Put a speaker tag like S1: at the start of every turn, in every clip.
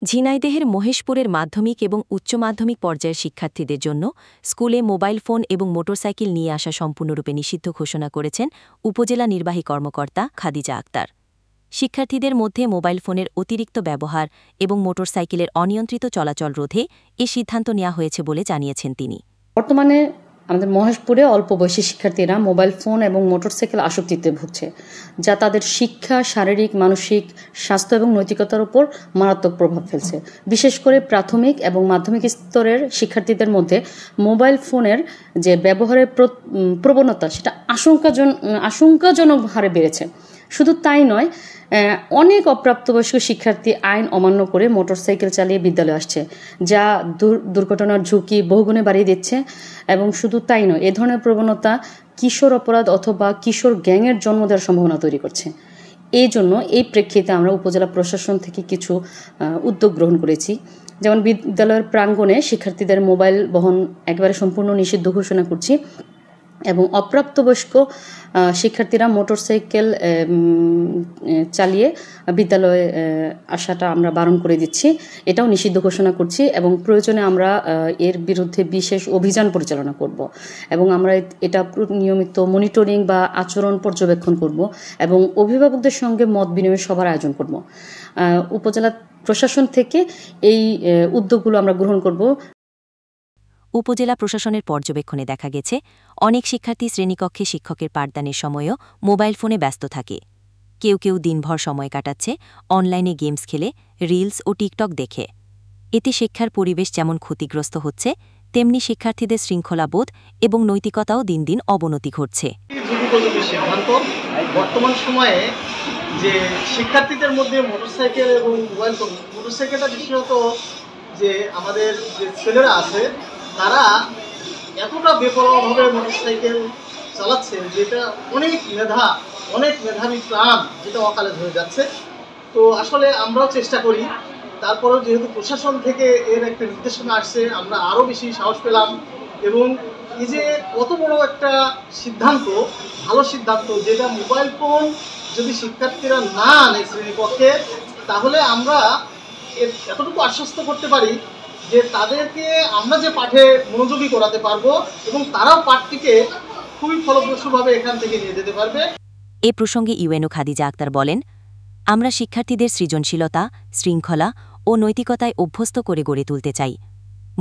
S1: ঝিনাইদহের মহেশপুরের মাধ্যমিক এবং উচ্চ মাধ্যমিক পর্যায়ের শিক্ষার্থীদের জন্য স্কুলে মোবাইল ফোন এবং মোটরসাইকেল নিয়ে আসা সম্পূর্ণরূপে নিষিদ্ধ ঘোষণা করেছেন উপজেলা নির্বাহী কর্মকর্তা খাদিজা আক্তার। শিক্ষার্থীদের মধ্যে মোবাইল ফোনের অতিরিক্ত ব্যবহার এবং মোটরসাইকেলের অনিয়ন্ত্রিত চলাচল রোধে এ সিদ্ধান্ত নেওয়া হয়েছে বলে জানিয়েছেন তিনি।
S2: বর্তমানে আমাদের মহেশপুরে অল্প বয়সী শিক্ষার্থীরা মোবাইল ফোন এবং মোটরসাইকেল আসক্তিতে ভুগছে, যা তাদের শিক্ষা, শারীরিক, মানসিক স্বাস্থ্য এবং নৈতিকতার উপর মারাত্মক প্রভাব ফেলছে। বিশেষ করে প্রাথমিক এবং মাধ্যমিক স্তরের শিক্ষার্থীদের মধ্যে মোবাইল ফোনের যে ব্যবহারের প্রবণতা সেটা আশঙ্কাজনক হারে বেড়েছে। শুধু তাই নয়, অনেক অপ্রাপ্তবয়স্ক শিক্ষার্থী আইন অমান্য করে মোটরসাইকেল চালিয়ে বিদ্যালয়ে আসছে, যা দুর্ঘটনার ঝুঁকি বহুগুণে বাড়িয়ে দিচ্ছে। এবং শুধু তাই নয়, এ ধরনের প্রবণতা কিশোর অপরাধ অথবা কিশোর গ্যাংয়ের জন্ম দেওয়ার সম্ভাবনা তৈরি করছে। এই জন্য এই প্রেক্ষিতে আমরা উপজেলা প্রশাসন থেকে কিছু উদ্যোগ গ্রহণ করেছি। যেমন বিদ্যালয়ের প্রাঙ্গণে শিক্ষার্থীদের মোবাইল বহন একেবারে সম্পূর্ণ নিষিদ্ধ ঘোষণা করছি এবং অপ্রাপ্তবয়স্ক শিক্ষার্থীরা মোটরসাইকেল চালিয়ে বিদ্যালয়ে আসাটা আমরা বারণ করে দিচ্ছি, এটাও নিষিদ্ধ ঘোষণা করছি। এবং প্রয়োজনে আমরা এর বিরুদ্ধে বিশেষ অভিযান পরিচালনা করব এবং আমরা এটা নিয়মিত মনিটরিং বা আচরণ পর্যবেক্ষণ করব এবং অভিভাবকদের সঙ্গে মত বিনিময় সভার আয়োজন করব। উপজেলা প্রশাসন থেকে এই উদ্যোগগুলো আমরা গ্রহণ করব।
S1: উপজেলা প্রশাসনের পর্যবেক্ষণে দেখা গেছে, অনেক শিক্ষার্থী শ্রেণীকক্ষে শিক্ষকের পাঠদানের সময়ও মোবাইল ফোনে ব্যস্ত থাকে। কেউ কেউ দিনভর সময় কাটাচ্ছে অনলাইনে গেমস খেলে, রিলস ও টিকটক দেখে। এতে শিক্ষার পরিবেশ যেমন ক্ষতিগ্রস্ত হচ্ছে, তেমনি শিক্ষার্থীদের শৃঙ্খলাবোধ এবং নৈতিকতাও দিন দিন অবনতি ঘটছে।
S3: বর্তমান সময়ে যে শিক্ষার্থীদের মধ্যে মোটরসাইকেল এবং মোবাইল ফোন, মোটরসাইকেলটা বিশেষত যে আমাদের যে ছেলেরা আছে তারা এতটা বেপরোয়াভাবে মোটরসাইকেল চালাচ্ছে যেটা অনেক মেধাবী প্রাণ যেটা অকালে হয়ে যাচ্ছে। তো আসলে আমরাও চেষ্টা করি, তারপরেও যেহেতু প্রশাসন থেকে এর একটা নির্দেশনা আসছে, আমরা আরও বেশি সাহস পেলাম। এবং এই যে কত বড় একটা সিদ্ধান্ত, ভালো সিদ্ধান্ত, যেটা মোবাইল ফোন যদি শিক্ষার্থীরা না আনে শ্রেণীকক্ষে, তাহলে আমরা এতটুকু আশ্বস্ত করতে পারি যে তাদেরকে আমরা যে পাঠে মনোযোগী করাতে পারবো এবং তারাও পাঠটিকে খুবই ফলপ্রসূভাবে এখান থেকে নিয়ে যেতে পারবে।
S1: এ প্রসঙ্গে ইউএনও খাদিজা আক্তার বলেন, আমরা শিক্ষার্থীদের সৃজনশীলতা, শৃঙ্খলা ও নৈতিকতায় অভ্যস্ত করে গড়ে তুলতে চাই।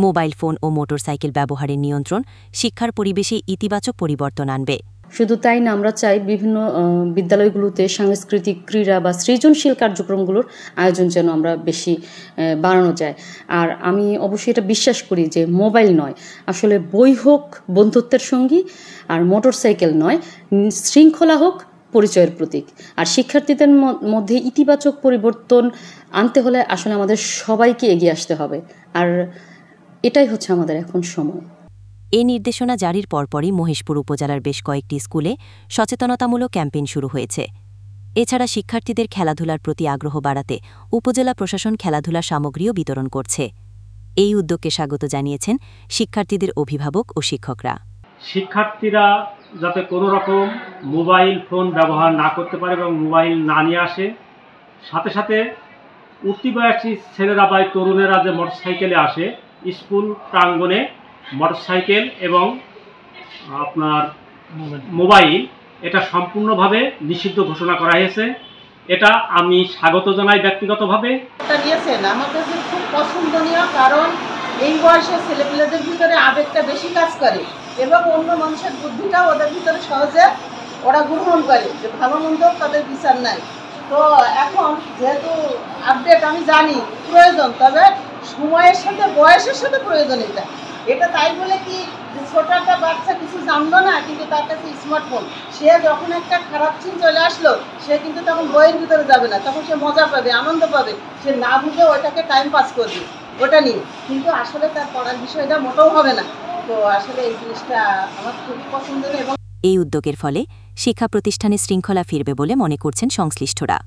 S1: মোবাইল ফোন ও মোটরসাইকেল ব্যবহারের নিয়ন্ত্রণ শিক্ষার পরিবেশে ইতিবাচক পরিবর্তন আনবে।
S2: শুধু তাই না, আমরা চাই বিভিন্ন বিদ্যালয়গুলোতে সাংস্কৃতিক, ক্রীড়া বা সৃজনশীল কার্যক্রমগুলোর আয়োজন যেন আমরা বেশি বাড়ানো যায়। আর আমি অবশ্যই এটা বিশ্বাস করি যে মোবাইল নয়, আসলে বই হোক বন্ধুত্বের সঙ্গী, আর মোটরসাইকেল নয় শৃঙ্খলা হোক পরিচয়ের প্রতীক। আর শিক্ষার্থীদের মধ্যে ইতিবাচক পরিবর্তন আনতে হলে আসলে আমাদের সবাইকে এগিয়ে আসতে হবে, আর এটাই হচ্ছে আমাদের এখন সময়।
S1: এ নির্দেশনা জারির পরপরই মহেশপুর উপজেলার বেশ কয়েকটি স্কুলে সচেতনতামূলক ক্যাম্পেইন শুরু হয়েছে। এছাড়া শিক্ষার্থীদের খেলাধুলার প্রতি আগ্রহ বাড়াতে উপজেলা প্রশাসন খেলাধুলার সামগ্রীও বিতরণ করছে। এই উদ্যোগকে স্বাগত জানিয়েছেন শিক্ষার্থীদের অভিভাবক ও শিক্ষকরা।
S4: শিক্ষার্থীরা যাতে কোনো রকম মোবাইল ফোন ব্যবহার না করতে পারে এবং মোবাইল না নিয়ে আসে, সাথে সাথে উঠতি বয়সী ছেলেরা বা তরুণেরা যে মোটরসাইকেলে আসে, স্কুল প্রাঙ্গণে মোটরসাইকেল এবং আপনার মোবাইল এটা সম্পূর্ণভাবে নিষিদ্ধ ঘোষণা করা হয়েছে। এটা আমি স্বাগত জানাই ব্যক্তিগতভাবে।
S5: এটা দিয়েছেন আমার কাছে খুব পছন্দনীয়, কারণ এই বয়সে ছেলেপিলেদের ভিতরে আবেগটা বেশি কাজ করে এবং অন্য মানুষের বুদ্ধিটাও ওদের ভিতরে সহজে ওরা গ্রহণ করে যে ভালো মন্দ তাদের বিচার নাই। তো এখন যেহেতু আপডেট আমি জানি প্রয়োজন, তবে সময়ের সাথে বয়সের সাথে প্রয়োজন এটা তাই বলে কি ছোট একটা বাচ্চা কিছু জানলো না, কিন্তু তার কাছে স্মার্টফোন, সে যখন একটা খারাপ চিন চলে আসলো সে কিন্তু তখন বইয়ের ভিতরে যাবে না, তখন সে মজা পাবে, আনন্দ পাবে, সে না বুঝে ওটাকে টাইম পাস করবে ওটা নিয়ে, কিন্তু আসলে তার পড়ার বিষয়টা মোটেও হবে না। তো আসলে এই জিনিসটা আমার খুবই পছন্দের। এবং
S1: এই উদ্যোগের ফলে শিক্ষা প্রতিষ্ঠানে শৃঙ্খলা ফিরবে বলে মনে করছেন সংশ্লিষ্টরা।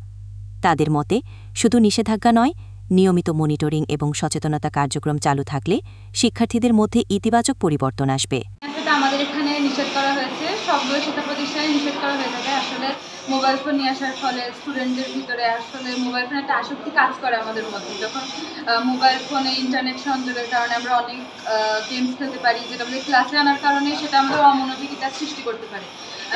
S1: তাদের মতে শুধু নিষেধাজ্ঞা নয়, নিয়মিত মনিটরিং এবং সচেতনতা কার্যক্রম চালু থাকলে শিক্ষার্থীদের মধ্যে ইতিবাচক পরিবর্তন আসবে।
S6: আমাদের এখানে নিষেধ করা হয়েছে, সব শিক্ষা প্রতিষ্ঠানে নিষেধ করা হয়ে থাকে। আসলে মোবাইল ফোন নিয়ে আসার ফলে স্টুডেন্টদের ভিতরে আসলে মোবাইল ফোনে একটা আসক্তি কাজ করে আমাদের মধ্যে। যখন মোবাইল ফোনে ইন্টারনেট সংযোগের কারণে আমরা অনেক গেমস খেলতে পারি, যেটা আমাদের ক্লাসে আনার কারণে সেটা আমাদের অমনোযোগিতা সৃষ্টি করতে পারে।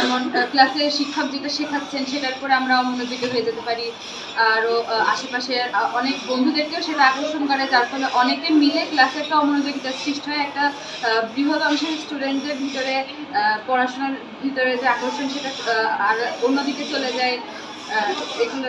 S6: এমন ক্লাসে শিক্ষক যেটা শেখাচ্ছেন সেটার উপরে আমরা অমনোযোগী হয়ে যেতে পারি। আরও আশেপাশের অনেক বন্ধুদেরকেও সেটা আকর্ষণ করে, যার ফলে অনেকে মিলে ক্লাসে একটা অমনোযোগিতার সৃষ্টি হয়। একটা বৃহৎ অংশের স্টুডেন্টদের ভিতরে পড়াশোনার ভিতরে যে আকর্ষণ সেটা আর অন্যদিকে চলে যায়। এগুলো